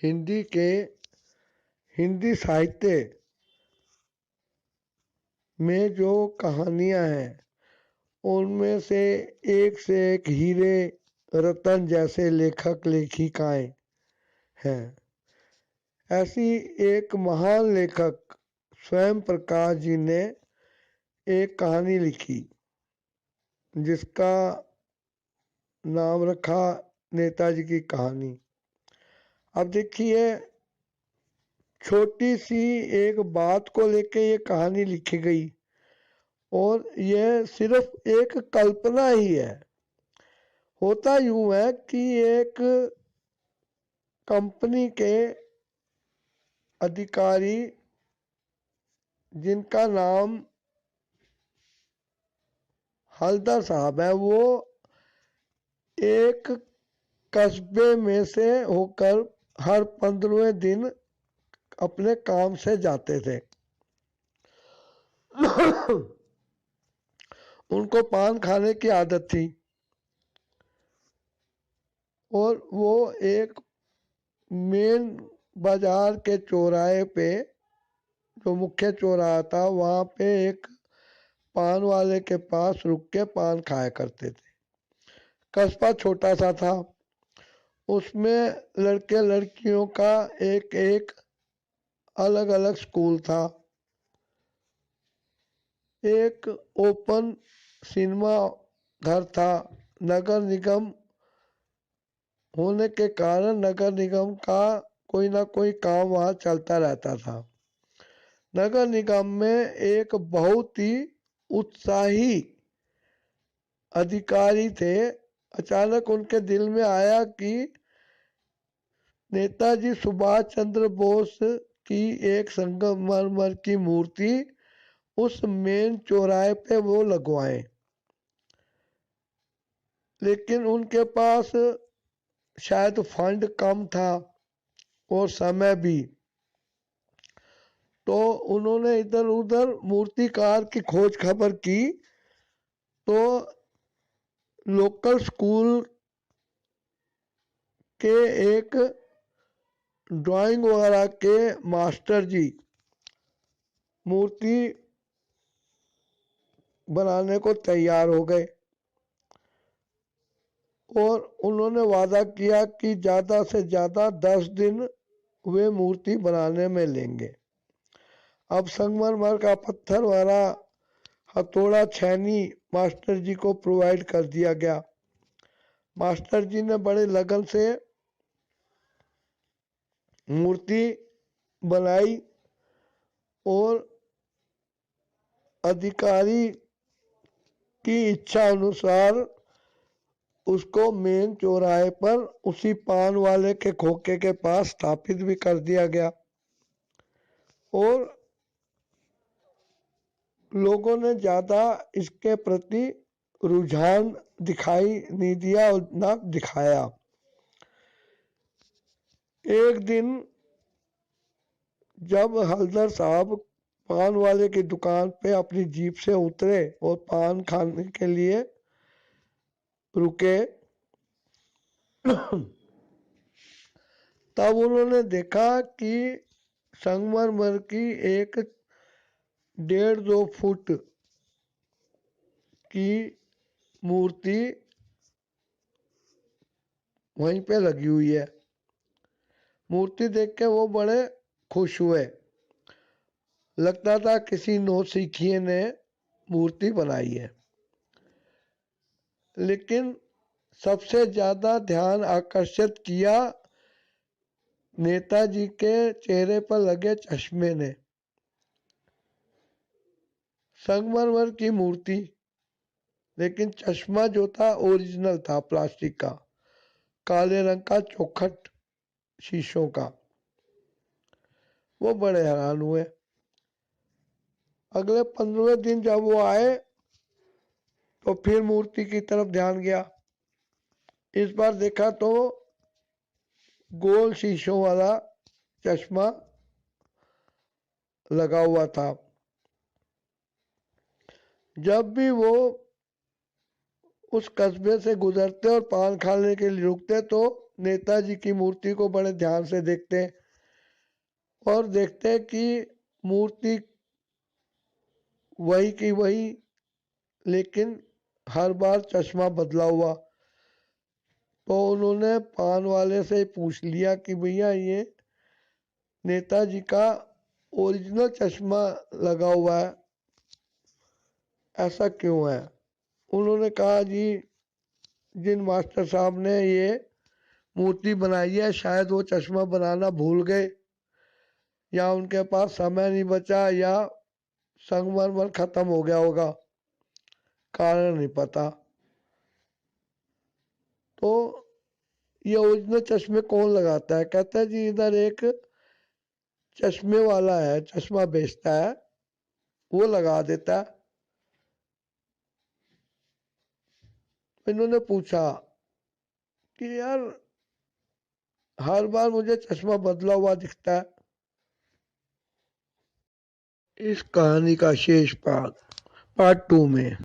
हिंदी के हिंदी साहित्य में जो कहानियां हैं उनमें से एक हीरे रतन जैसे लेखक लेखिकाएं हैं। ऐसी एक महान लेखक स्वयं प्रकाश जी ने एक कहानी लिखी जिसका नाम रखा नेताजी की कहानी। अब देखिए, छोटी सी एक बात को लेके ये कहानी लिखी गई और यह सिर्फ एक कल्पना ही है। होता यूं है कि एक कंपनी के अधिकारी जिनका नाम हल्दर साहब है, वो एक कस्बे में से होकर हर 15वें दिन अपने काम से जाते थे। उनको पान खाने की आदत थी और वो एक मेन बाजार के चौराहे पे, जो मुख्य चौराहा था, वहाँ पे एक पान वाले के पास रुक के पान खाया करते थे। कस्बा छोटा सा था, उसमें लड़के लड़कियों का एक एक अलग अलग स्कूल था। एक ओपन सिनेमा घर था। नगर निगम होने के कारण नगर निगम का कोई ना कोई काम वहाँ चलता रहता था। नगर निगम में एक बहुत ही उत्साही अधिकारी थे। अचानक उनके दिल में आया कि नेताजी सुभाष चंद्र बोस की एक संगमरमर की मूर्ति उस मेन चौराहे पे वो लगवाएं। लेकिन उनके पास शायद फंड कम था और समय भी, तो उन्होंने इधर उधर मूर्तिकार की खोज खबर की तो लोकल स्कूल के एक ड्राइंग वगैरह के मास्टर जी मूर्ति बनाने को तैयार हो गए और उन्होंने वादा किया कि ज़्यादा से ज़्यादा 10 दिन वे मूर्ति बनाने में लेंगे। अब संगमरमर का पत्थर वाला हथौड़ा छैनी मास्टर जी को प्रोवाइड कर दिया गया। मास्टर जी ने बड़े लगन से मूर्ति बनाई और अधिकारी की इच्छा अनुसार उसको मेन चौराहे पर उसी पान वाले के खोखे के पास स्थापित भी कर दिया गया और लोगों ने ज़्यादा इसके प्रति रुझान दिखाई नहीं दिया और ना दिखाया। एक दिन जब हल्दर साहब पान वाले की दुकान पे अपनी जीप से उतरे और पान खाने के लिए रुके, तब उन्होंने देखा कि संगमरमर की एक 1.5-2 फुट की मूर्ति वहीं पे लगी हुई है। मूर्ति देख के वो बड़े खुश हुए। लगता था किसी नौसिखिए ने मूर्ति बनाई है। लेकिन सबसे ज्यादा ध्यान आकर्षित किया नेताजी के चेहरे पर लगे चश्मे ने। संगमरमर की मूर्ति, लेकिन चश्मा जो था ओरिजिनल था, प्लास्टिक का, काले रंग का चौखट शीशों का। वो बड़े हैरान हुए। अगले 15वें दिन जब वो आए तो फिर मूर्ति की तरफ ध्यान गया। इस बार देखा तो गोल शीशों वाला चश्मा लगा हुआ था। जब भी वो उस कस्बे से गुजरते और पान खाने के लिए रुकते तो नेताजी की मूर्ति को बड़े ध्यान से देखते हैं और देखते हैं कि मूर्ति वही की वही, लेकिन हर बार चश्मा बदला हुआ। तो उन्होंने पान वाले से पूछ लिया कि भैया ये नेताजी का ओरिजिनल चश्मा लगा हुआ है, ऐसा क्यों है? उन्होंने कहा जी जिन मास्टर साहब ने ये मूर्ति बनाई है शायद वो चश्मा बनाना भूल गए, या उनके पास समय नहीं बचा, या संगमरमर खत्म हो गया होगा, कारण नहीं पता। तो ये ओरिजिनल चश्मे कौन लगाता है? कहता है जी इधर एक चश्मे वाला है, चश्मा बेचता है, वो लगा देता है। इन्होंने पूछा कि यार हर बार मुझे चश्मा बदला हुआ दिखता है। इस कहानी का शेष पार्ट पार्ट 2 में।